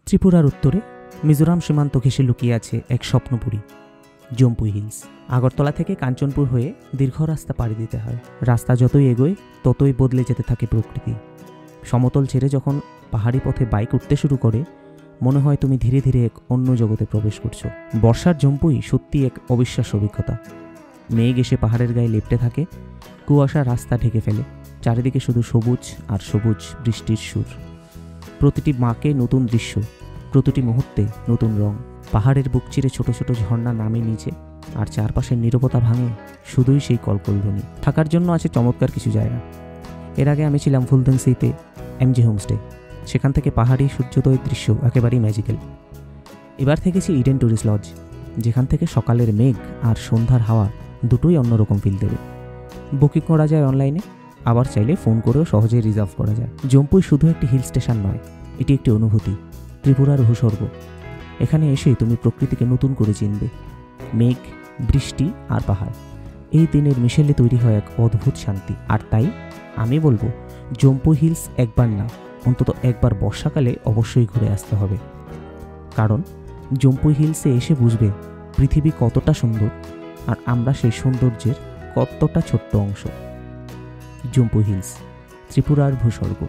ত্রিপুরার উত্তরে মিজোরাম সীমান্ত ঘেঁষে লুকিয়ে আছে এক স্বপ্নপুরী, জম্পুই হিলস। আগরতলা থেকে কাঞ্চনপুর হয়ে দীর্ঘ রাস্তা পাড়ি দিতে হয়। রাস্তা যতই এগোয় ততই বদলে যেতে থাকে প্রকৃতি। সমতল ছেড়ে যখন পাহাড়ি পথে বাইক উঠতে শুরু করে, মনে হয় তুমি ধীরে ধীরে এক অন্য জগতে প্রবেশ করছো। বর্ষার জম্পুই সত্যি এক অবিশ্বাস্য অভিজ্ঞতা। মেঘ এসে পাহাড়ের গায়ে লেপ্টে থাকে, কুয়াশা রাস্তা ঢেকে ফেলে, চারিদিকে শুধু সবুজ আর সবুজ বৃষ্টির সুর। প্রতিটি মাকে নতুন দৃশ্য, প্রতিটি মুহূর্তে নতুন রং। পাহাড়ের বুক চিরে ছোট ছোট ঝর্ণা নামে নিচে, আর চারপাশের নীরবতা ভাঙে শুধুই সেই কলকলধ্বনি। থাকার জন্য আছে চমৎকার কিছু জায়গা। এর আগে আমি ছিলাম ফুলদংসিতে এমজি হোমস্টে, সেখান থেকে পাহাড়ি সূর্যোদয়ের দৃশ্য একেবারেই ম্যাজিক্যাল। এবার থেকেছি ইডেন টুরিস্ট লজ, যেখান থেকে সকালের মেঘ আর সন্ধ্যার হাওয়া দুটোই অন্যরকম ফিল দেবে। বুকিং করা যায় অনলাইনে, আবার চাইলে ফোন করেও সহজেই রিজার্ভ করা যায়। জম্পুই শুধু একটি হিল স্টেশন নয়, এটি একটি অনুভূতি, ত্রিপুরার ভূস্বর্গ। এখানে এসেই তুমি প্রকৃতিকে নতুন করে চিনবে। মেঘ, বৃষ্টি আর পাহাড়, এই দিনের মিশেলে তৈরি হয় এক অদ্ভুত শান্তি। আর তাই আমি বলবো, জম্পুই হিলস একবার না, অন্তত একবার বর্ষাকালে অবশ্যই ঘুরে আসতে হবে। কারণ জম্পুই হিলসে এসে বুঝবে পৃথিবী কতটা সুন্দর, আর আমরা সেই সৌন্দর্যের কতটা ছোট্ট অংশ। জম্পুই হিলস, ত্রিপুরার ভূস্বর্গ।